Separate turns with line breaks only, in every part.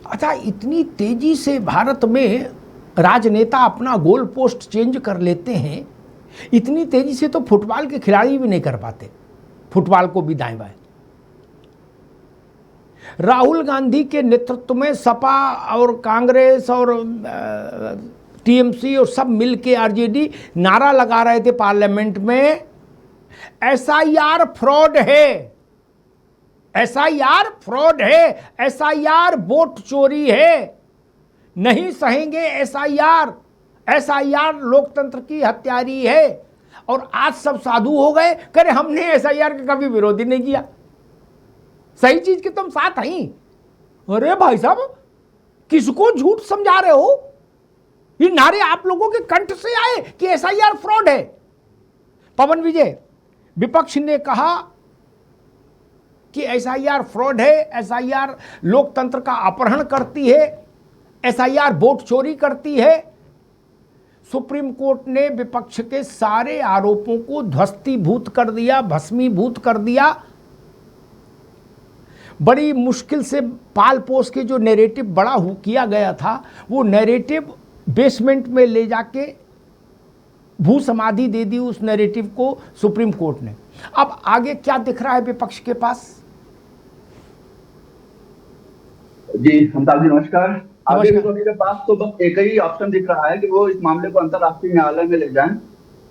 अच्छा, इतनी तेजी से भारत में राजनेता अपना गोल पोस्ट चेंज कर लेते हैं, इतनी तेजी से तो फुटबॉल के खिलाड़ी भी नहीं कर पाते, फुटबॉल को भी दाएं बाएं। राहुल गांधी के नेतृत्व में सपा और कांग्रेस और टीएमसी और सब मिलके आरजेडी नारा लगा रहे थे पार्लियामेंट में, एसआईआर फ्रॉड है, एसआईआर फ्रॉड है, एसआईआर वोट चोरी है, नहीं सहेंगे एसआईआर, एसआईआर लोकतंत्र की हत्यारी है। और आज सब साधु हो गए, कह रहे हमने एसआईआर का कभी विरोध ही नहीं किया, सही चीज के तुम साथ हैं। अरे भाई साहब, किसको झूठ समझा रहे हो? ये नारे आप लोगों के कंठ से आए कि एसआईआर फ्रॉड है। पवन विजय, विपक्ष ने कहा कि एसआईआर फ्रॉड है, एसआईआर लोकतंत्र का अपहरण करती है, एसआईआर वोट चोरी करती है। सुप्रीम कोर्ट ने विपक्ष के सारे आरोपों को ध्वस्तीभूत कर दिया, भस्मीभूत कर दिया। बड़ी मुश्किल से पाल पोस के जो नैरेटिव बड़ा किया गया था, वो नैरेटिव बेसमेंट में ले जाके भू समाधि दे दी उस नैरेटिव को सुप्रीम कोर्ट ने। अब आगे क्या दिख रहा है विपक्ष के पास?
जी हमताज जी नमस्कार। आगे विपक्ष के पास तो बस एक ही ऑप्शन दिख रहा है कि वो इस मामले को अंतर्राष्ट्रीय न्यायालय में ले जाएं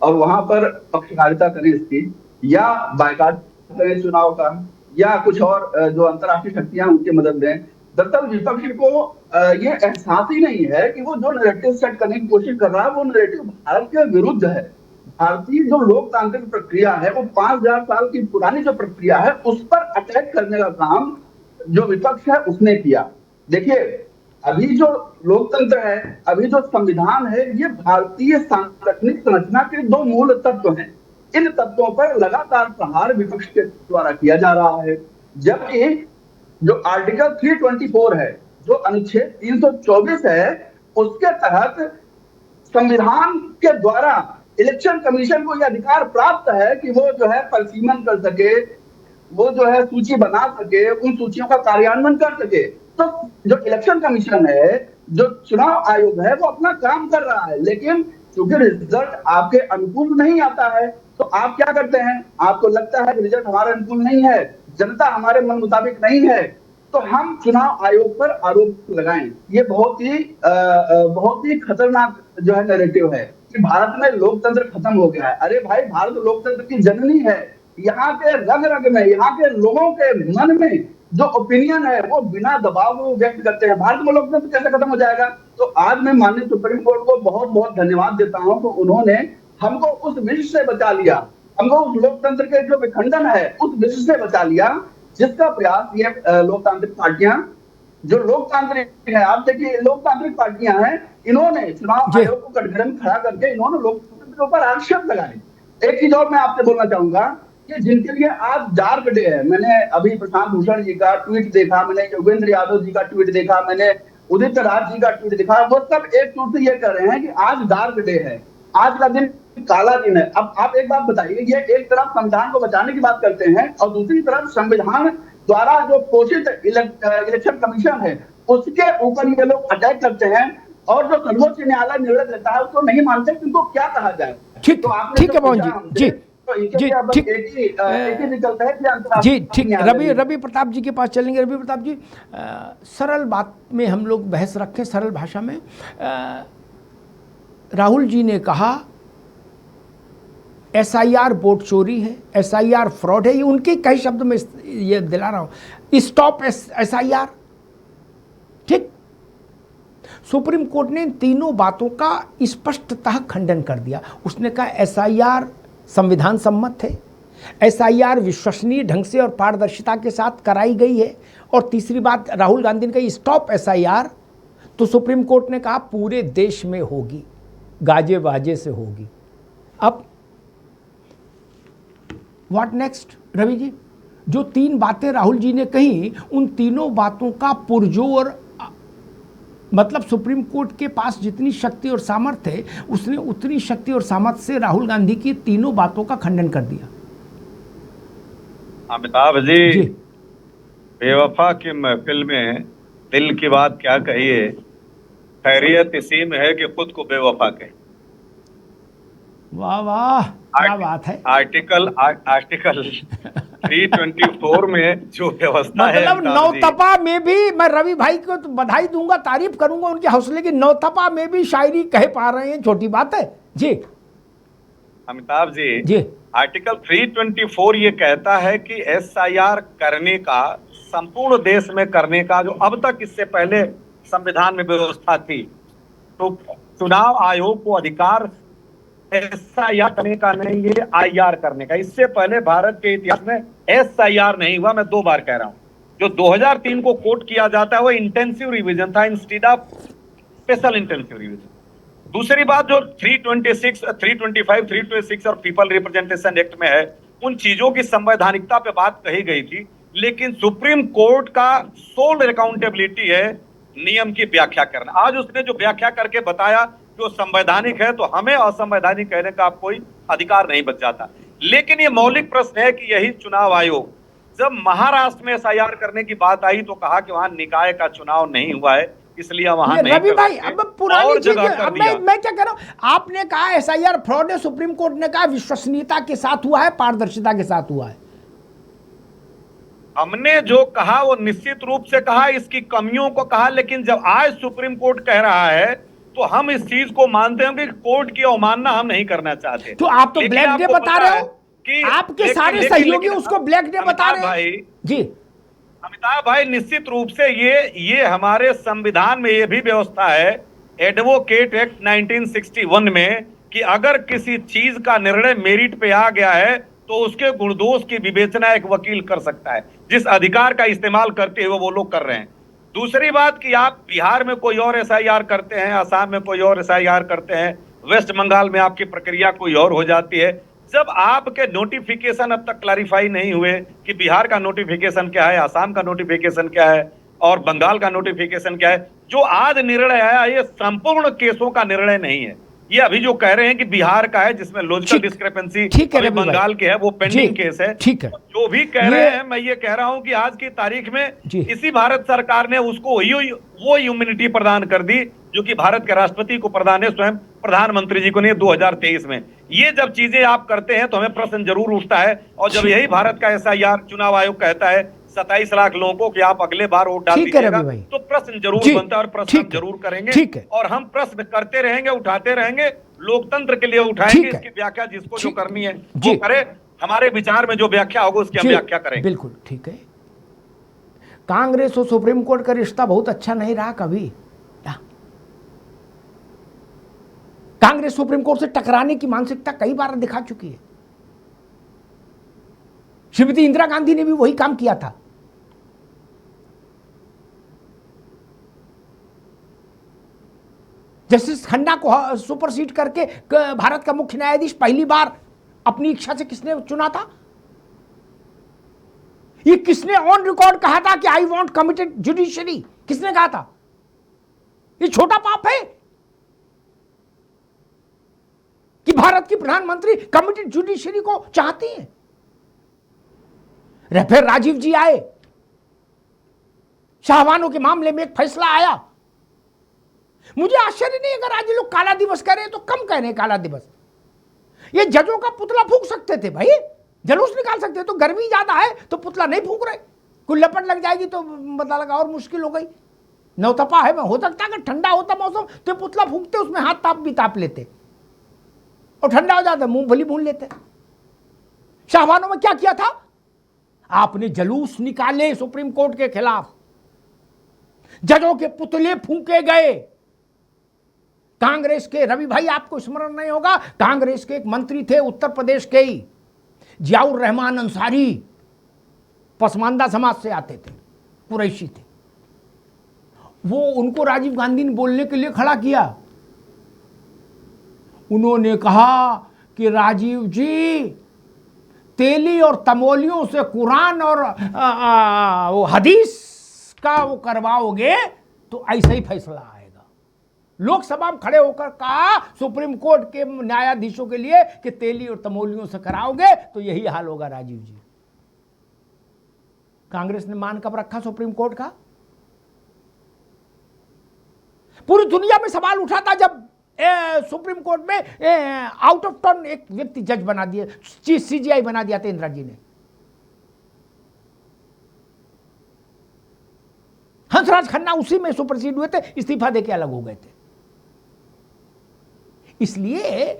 और वहां पर पक्षकारिता करें इसकी, या बायकॉट करें चुनाव का, या कुछ और जो अंतर्राष्ट्रीय शक्तियां उनकी मदद लें। दरअसल विपक्ष को ये एहसास ही नहीं है कि वो जो नैरेटिव सेट करने की कोशिश कर रहा है वो नैरेटिव भारत के विरुद्ध है। भारतीय जो लोकतांत्रिक प्रक्रिया है, वो 5000 साल की पुरानी जो प्रक्रिया है, उस पर अटैक करने का काम जो विपक्ष है उसने किया। देखिए, अभी जो लोकतंत्र है, अभी जो संविधान है, ये भारतीय सांगठनिक संरचना के दो मूल तत्व हैं। इन तत्वों पर लगातार प्रहार विपक्ष के द्वारा किया जा रहा है। जबकि जो आर्टिकल 324 है, जो अनुच्छेद 324 है, उसके तहत संविधान के द्वारा इलेक्शन कमीशन को यह अधिकार प्राप्त है कि वो जो है परिसीमन कर सके, वो जो है सूची बना सके, उन सूचियों का कार्यान्वयन कर सके। तो जो इलेक्शन कमीशन है, जो चुनाव आयोग है, वो अपना काम कर रहा है, लेकिन क्योंकि रिजल्ट आपके अनुकूल नहीं आता है, तो आप क्या करते हैं? आपको लगता है कि रिजल्ट हमारे अनुकूल नहीं है, जनता हमारे मन मुताबिक नहीं है, तो हम चुनाव आयोग पर आरोप लगाएं। ये बहुत ही खतरनाक जो है नैरेटिव है कि भारत में लोकतंत्र खत्म हो गया है। अरे भाई, भारत लोकतंत्र की जननी है। यहाँ के रग रग में, यहाँ के लोगों के मन में जो ओपिनियन है वो बिना दबाव व्यक्त करते हैं। भारत में लोकतंत्र कैसे खत्म हो जाएगा? तो आज मैं माननीय सुप्रीम कोर्ट को बहुत बहुत धन्यवाद देता हूं कि उन्होंने हमको उस विष से बचा लिया, हमको उस लोकतंत्र के जो विखंडन है उस विष से बचा लिया, जिसका प्रयास ये लोकतांत्रिक पार्टियां, जो लोकतांत्रिक है, आप देखिए लोकतांत्रिक पार्टियां हैं, इन्होंने चुनाव आयोग को कटघरे में खड़ा करके इन्होंने लोकतंत्र के ऊपर आक्षेप लगाए। एक चीज और मैं आपसे बोलना चाहूंगा कि जिनके लिए आज डार्क डे है, मैंने अभी प्रशांत भूषण जी का ट्वीट देखा, मैंने योगेंद्र यादव जी का ट्वीट देखा, मैंने उदित राज जी का ट्वीट देखा, वो सब एक टूट से ये कह रहे हैं कि आज डार्क डे है, आज का दिन काला दिन है। अब आप एक बात बताइए, ये एक तरफ संविधान को बचाने की बात करते हैं और दूसरी तरफ संविधान द्वारा जो पोषित इलेक्शन कमीशन है उसके ऊपर ये लोग अटैक करते हैं, और जो सर्वोच्च न्यायालय निर्णय लेता है उसको नहीं मानते, उनको क्या कहा जाए?
ठीक है पवन जी, जी ठीक, जी ठीक। रवि प्रताप जी के पास चलेंगे। रवि प्रताप जी, सरल बात में हम लोग बहस रखें, सरल भाषा में। राहुल जी ने कहा एसआईआर वोट चोरी है, एसआईआर फ्रॉड है, ये उनके कई शब्द में ये दिला रहा हूं, स्टॉप एसआईआर। ठीक, सुप्रीम कोर्ट ने इन तीनों बातों का स्पष्टतः खंडन कर दिया। उसने कहा एसआईआर संविधान सम्मत है, एसआईआर विश्वसनीय ढंग से और पारदर्शिता के साथ कराई गई है, और तीसरी बात राहुल गांधी ने कही स्टॉप एसआईआर, तो सुप्रीम कोर्ट ने कहा पूरे देश में होगी, गाजे बाजे से होगी। अब व्हाट नेक्स्ट रवि जी? जो तीन बातें राहुल जी ने कही, उन तीनों बातों का पुरजोर, मतलब सुप्रीम कोर्ट के पास जितनी शक्ति और सामर्थ्य है, उसने उतनी शक्ति और सामर्थ्य से राहुल गांधी की तीनों बातों का खंडन कर दिया।
अमिताभ जी, बेवफा की महफिल में दिल की बात क्या कहिए, खैरियत इसी में है कि खुद को बेवफा कहे।
वाह वाह, क्या बात है।
आर्टिकल आर्टिकल 324 में जो व्यवस्था है
मतलब
अमिताभ जी,
नौतपा में भी मैं रवि भाई को तो बधाई दूंगा, तारीफ करूंगा उनके हौसले की। नौतपा में भी शायरी कह पा रहे हैं, छोटी बात है जी।
अमिताभ जी,
जी
आर्टिकल 324 ये कहता है कि एसआईआर करने का, संपूर्ण देश में करने का, जो अब तक इससे पहले संविधान में व्यवस्था थी, तो चुनाव आयोग को अधिकार एसआईआर करने का नहीं, ये आईआर करने का। इससे पहले भारत के इतिहास में एसआईआर नहीं हुआ। मैं 2 बार कह रहा हूं। जो 2003 को कोट किया जाता है वो इंटेंसिव रिवीजन था instead of special intensive revision. दूसरी बात, जो 326, 325, 326 और पीपल रिप्रेजेंटेशन एक्ट में है, उन चीजों की संवैधानिकता पे बात कही गई थी, लेकिन सुप्रीम कोर्ट का सोल अकाउंटेबिलिटी है नियम की व्याख्या करना। आज उसने जो व्याख्या करके बताया जो संवैधानिक है, तो हमें असंवैधानिक कहने का कोई अधिकार नहीं बच जाता। लेकिन ये मौलिक प्रश्न है कि यही चुनाव आयोग जब महाराष्ट्र में एसआईआर करने की बात आई तो कहा कि वहां निकाय का चुनाव नहीं हुआ है, इसलिए वहां नहीं
रवि
कर
भाई,
सकते,
अब पुरानी
और
चीज,
जगह कर
अब
दिया।
मैं क्या कह रहा हूं, आपने कहा एसआईआर फ्रॉड है, सुप्रीम कोर्ट ने कहा विश्वसनीयता के साथ हुआ है, पारदर्शिता के साथ हुआ है।
हमने जो कहा वो निश्चित रूप से कहा, इसकी कमियों को कहा, लेकिन जब आज सुप्रीम कोर्ट कह रहा है तो हम इस चीज को मानते हैं कि कोर्ट की अवमानना हम नहीं करना चाहते।
तो आप तो ब्लैक डे बता रहे हो
कि
आपके सारे सहयोगी उसको ब्लैक डे बता रहे हैं
भाई
जी।
अमिताभ भाई, निश्चित रूप से ये हमारे संविधान में ये भी व्यवस्था है, एडवोकेट एक्ट 1961 में, कि अगर किसी चीज का निर्णय मेरिट पे आ गया है तो उसके गुणदोष की विवेचना एक वकील कर सकता है, जिस अधिकार का इस्तेमाल करते हुए वो लोग कर रहे हैं। दूसरी बात कि आप बिहार में कोई और एसआईआर करते हैं, असम में कोई और एसआईआर करते हैं, वेस्ट बंगाल में आपकी प्रक्रिया कोई और हो जाती है। जब आपके नोटिफिकेशन अब तक क्लैरिफाई नहीं हुए कि बिहार का नोटिफिकेशन क्या है, असम का नोटिफिकेशन क्या है और बंगाल का नोटिफिकेशन क्या है, जो आज निर्णय आया ये संपूर्ण केसों का निर्णय नहीं है। ये अभी जो कह रहे हैं कि बिहार का है जिसमें लॉजिकल डिस्क्रिपेंसी, बंगाल के है वो पेंडिंग केस है,
ठीक है,
जो भी कह रहे हैं, मैं ये कह रहा हूं कि आज की तारीख में इसी भारत सरकार ने उसको वो इम्यूनिटी प्रदान कर दी जो कि भारत के राष्ट्रपति को प्रदान है, स्वयं प्रधानमंत्री जी को नहीं, 2023 में। ये जब चीजें आप करते हैं तो हमें प्रश्न जरूर उठता है। और जब यही भारत का एसआईआर चुनाव आयोग कहता है 27 लाख लोगों को कि आप अगले बार वोट डाल दीजिएगा, तो प्रश्न जरूर बनता है और प्रश्न हम जरूर करेंगे, और हम प्रश्न करते रहेंगे, उठाते रहेंगे, लोकतंत्र के लिए उठाएंगे। इसकी व्याख्या जिसको जो करनी है वो करे, हमारे विचार में जो व्याख्या होगा उसकी हम व्याख्या करेंगे।
बिल्कुल ठीक है। कांग्रेस और सुप्रीम कोर्ट का रिश्ता बहुत अच्छा नहीं रहा कभी। कांग्रेस सुप्रीम कोर्ट से टकराने की मानसिकता कई बार दिखा चुकी है। श्रीमती इंदिरा गांधी ने भी वही काम किया था। जस्टिस खन्ना को सुपरसीड करके भारत का मुख्य न्यायाधीश पहली बार अपनी इच्छा से किसने चुना था? ये किसने ऑन रिकॉर्ड कहा था कि आई वांट कमिटेड जुडिशरी? किसने कहा था? ये छोटा पाप है कि भारत की प्रधानमंत्री कमिटेड जुडिशरी को चाहती हैं। फिर राजीव जी आए, शाहबानों के मामले में एक फैसला आया। मुझे आश्चर्य नहीं अगर आज लोग काला दिवस कह रहे हैं तो कम कह रहे हैं काला दिवस। ये जजों का पुतला फूंक सकते थे भाई, जलूस निकाल सकते थे। तो गर्मी ज्यादा है तो पुतला नहीं फूंक रहे, कोई लपट लग जाएगी तो पता लगा और मुश्किल हो गई। नौतपा है, हो सकता अगर ठंडा होता मौसम तो पुतला फूंकते, उसमें हाथ ताप भी ताप लेते और ठंडा हो जाता, मूंगफली भून लेते। शाहबानों में क्या किया था? आपने जलूस निकाले सुप्रीम कोर्ट के खिलाफ, जजों के पुतले फूंके गए। कांग्रेस के रवि भाई, आपको स्मरण नहीं होगा, कांग्रेस के एक मंत्री थे उत्तर प्रदेश के ही, जियाउर रहमान अंसारी, पसमानदा समाज से आते थे, कुरैशी थे। वो उनको राजीव गांधी ने बोलने के लिए खड़ा किया। उन्होंने कहा कि राजीव जी, तेली और तमोलियों से कुरान और वो हदीस का वो करवाओगे तो ऐसा ही फैसला आएगा। लोकसभा में खड़े होकर कहा सुप्रीम कोर्ट के न्यायाधीशों के लिए कि तेली और तमोलियों से कराओगे तो यही हाल होगा राजीव जी। कांग्रेस ने मान कब रखा सुप्रीम कोर्ट का? पूरी दुनिया में सवाल उठा था जब सुप्रीम कोर्ट में आउट ऑफ टर्न एक व्यक्ति जज बना दिया, सीजीआई बना दिया था इंदिरा जी ने। हंसराज खन्ना उसी में सुपरसीड हुए थे, इस्तीफा देके अलग हो गए थे। इसलिए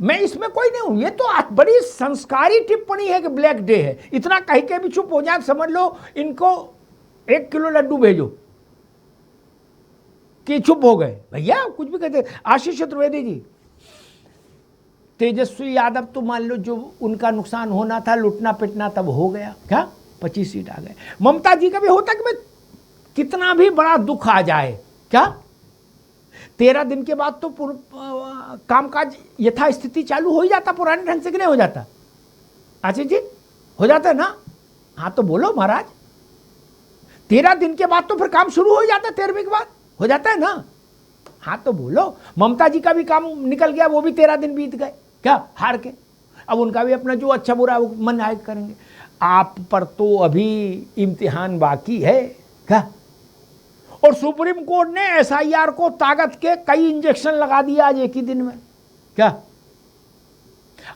मैं इसमें कोई नहीं हूं, ये तो बड़ी संस्कारी टिप्पणी है कि ब्लैक डे है। इतना कह के भी चुप हो जाए, समझ लो इनको 1 किलो लड्डू भेजो कि चुप हो गए। भैया कुछ भी कहते। आशीष चतुर्वेदी जी, तेजस्वी यादव तो मान लो जो उनका नुकसान होना था, लुटना पिटना, तब हो गया, क्या 25 सीट आ गए। ममता जी का भी होता कि मैं कितना भी बड़ा दुख आ जाए, क्या 13 दिन के बाद तो कामकाज यथास्थिति चालू हो ही जाता, पुराने ढंग से कि नहीं हो जाता? आशीष जी हो जाता है ना? हाँ तो बोलो महाराज, 13 दिन के बाद तो फिर काम शुरू हो जाता है, 13वें के बाद हो जाता है ना? हाँ तो बोलो। ममता जी का भी काम निकल गया, वो भी 13 दिन बीत गए, क्या हार के। अब उनका भी अपना जो अच्छा बुरा मन आए करेंगे। आप पर तो अभी इम्तिहान बाकी है, क्या? और सुप्रीम कोर्ट ने एसआईआर को ताकत के कई इंजेक्शन लगा दिया आज एक ही दिन में, क्या?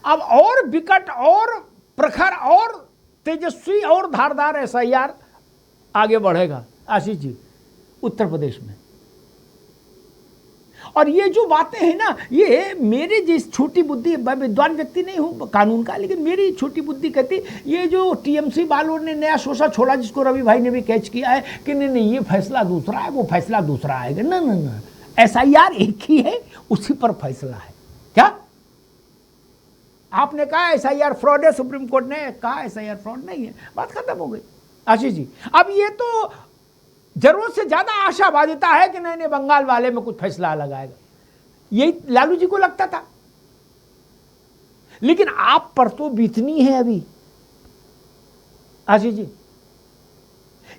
अब और विकट और प्रखर और तेजस्वी और धारदार एसआईआर आगे बढ़ेगा आशीष जी उत्तर प्रदेश में। और ये जो बातें हैं ना, ये मेरी जिस छोटी बुद्धि, मैं विद्वान व्यक्ति नहीं हूं कानून का, लेकिन मेरी छोटी बुद्धि कहती ये जो टीएमसी वालों ने नया शोषा छोड़ा, जिसको रवि भाई ने भी कैच किया है कि नहीं ये फैसला दूसरा है, वो फैसला दूसरा आएगा। ना ना ना, एसआईआर एक ही है, उसी पर फैसला है, क्या? आपने कहा एसआईआर फ्रॉड है, सुप्रीम कोर्ट ने कहा एसआईआर फ्रॉड नहीं है, बात खत्म हो गई आशीष जी। अब ये तो जरूरत से ज्यादा आशावादिता है कि नहीं बंगाल वाले में कुछ फैसला लगाएगा, यही लालू जी को लगता था। लेकिन आप पर तो बीतनी है अभी आशीष जी।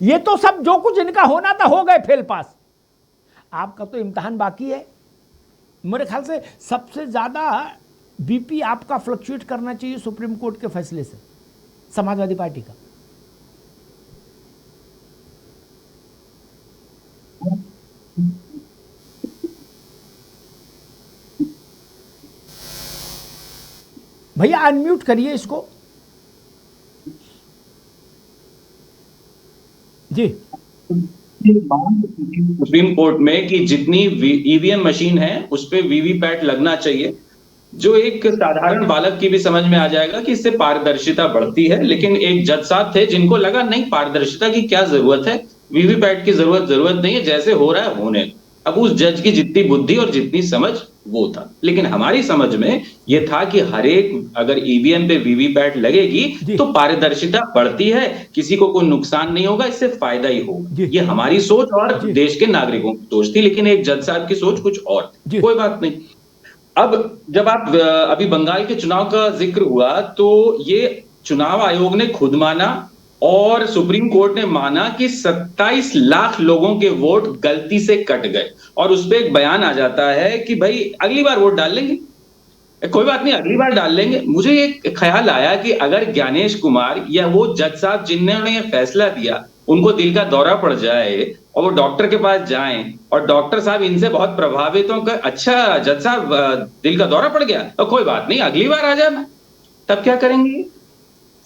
ये तो सब जो कुछ इनका होना था हो गए फेल पास, आपका तो इम्तिहान बाकी है। मेरे ख्याल से सबसे ज्यादा बीपी आपका फ्लक्चुएट करना चाहिए सुप्रीम कोर्ट के फैसले से, समाजवादी पार्टी का। भैया अनम्यूट करिए इसको जी।
सुप्रीम कोर्ट में कि जितनी ईवीएम मशीन है उस पे वीवीपैट लगना चाहिए, जो एक साधारण बालक की भी समझ में आ जाएगा कि इससे पारदर्शिता बढ़ती है। लेकिन एक जज साहब थे जिनको लगा नहीं, पारदर्शिता की क्या जरूरत है, वीवीपैट की जरूरत नहीं है, जैसे हो रहा है होने। अब उस जज की जितनी बुद्धि और जितनी समझ वो था। लेकिन हमारी समझ में ये था कि हर एक अगर ईवीएम पे वीवीपैट लगेगी तो पारदर्शिता बढ़ती है, किसी को कोई नुकसान नहीं होगा, इससे फायदा ही होगा। ये हमारी सोच और देश के नागरिकों की सोच थी। लेकिन एक जज साहब की सोच कुछ और थी। कोई बात नहीं। अब जब आप अभी बंगाल के चुनाव का जिक्र हुआ, तो ये चुनाव आयोग ने खुद माना और सुप्रीम कोर्ट ने माना कि 27 लाख लोगों के वोट गलती से कट गए। और उस पर एक बयान आ जाता है कि भाई अगली बार वोट डाल लेंगे, कोई बात नहीं, अगली बार डाल लेंगे। मुझे एक ख्याल आया कि अगर ज्ञानेश कुमार या वो जज साहब जिन्होंने ये फैसला दिया, उनको दिल का दौरा पड़ जाए और वो डॉक्टर के पास जाएं और डॉक्टर साहब इनसे बहुत प्रभावित हो, अच्छा जज साहब दिल का दौरा पड़ गया तो कोई बात नहीं, अगली बार आ जाना। तब क्या करेंगे?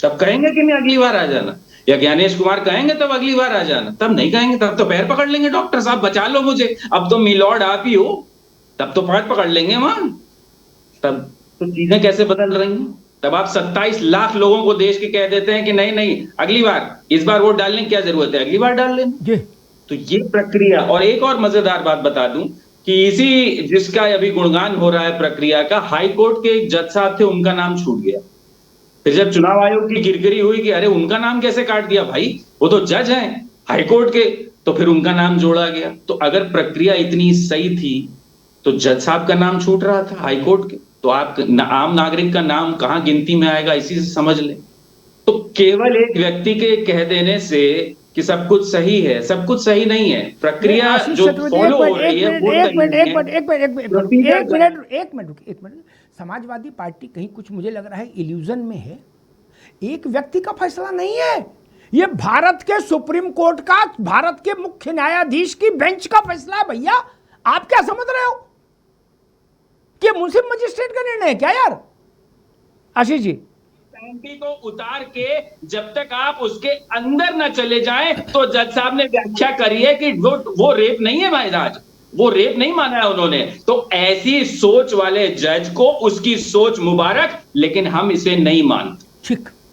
तब कहेंगे कि नहीं अगली बार आ जाना, या ज्ञानेश कुमार कहेंगे तब अगली बार आ जाना? तब नहीं कहेंगे, तब तो पैर पकड़ लेंगे, डॉक्टर साहब बचा लो मुझे, अब तो मिलॉर्ड आप ही हो, तब तो पैर पकड़ लेंगे वहां। तब तो चीजें कैसे बदल रही हैं? तब आप 27 लाख लोगों को देश के कह देते हैं कि नहीं नहीं अगली बार, इस बार वोट डालने की क्या जरूरत है, अगली बार डाल लेना। तो ये प्रक्रिया। और एक और मजेदार बात बता दूं कि इसी जिसका अभी गुणगान हो रहा है प्रक्रिया का, हाई कोर्ट के एक जज साहब थे, उनका नाम छूट गया। फिर जब चुनाव आयोग की गिरगिरी हुई कि अरे उनका नाम कैसे काट दिया भाई, वो तो जज हैं हाईकोर्ट के, तो फिर उनका नाम जोड़ा गया। तो अगर प्रक्रिया इतनी सही थी तो जज साहब का नाम छूट रहा था हाईकोर्ट के, तो आप आम नागरिक का नाम कहां गिनती में आएगा, इसी से समझ ले। तो केवल एक व्यक्ति के कह देने से कि सब कुछ सही है, सब कुछ सही नहीं है। प्रक्रिया जो फॉलो हो रही है वो
एक मिनट। समाजवादी पार्टी कहीं कुछ मुझे लग रहा है इल्यूजन में है। एक व्यक्ति का फैसला नहीं है, ये भारत के सुप्रीम कोर्ट का, भारत के मुख्य न्यायाधीश की बेंच का फैसला है भैया। आप क्या समझ रहे हो कि मुंसिफ मजिस्ट्रेट का निर्णय है क्या यार? आशीष जी,
पैंटी को उतार के जब तक आप उसके अंदर न चले जाएं, तो जज साहब ने व्याख्या करी है कि वो रेप नहीं है महाराज, वो रेप नहीं माना है उन्होंने। तो ऐसी सोच वाले जज को उसकी सोच मुबारक, लेकिन हम इसे नहीं मानते।
ठीक।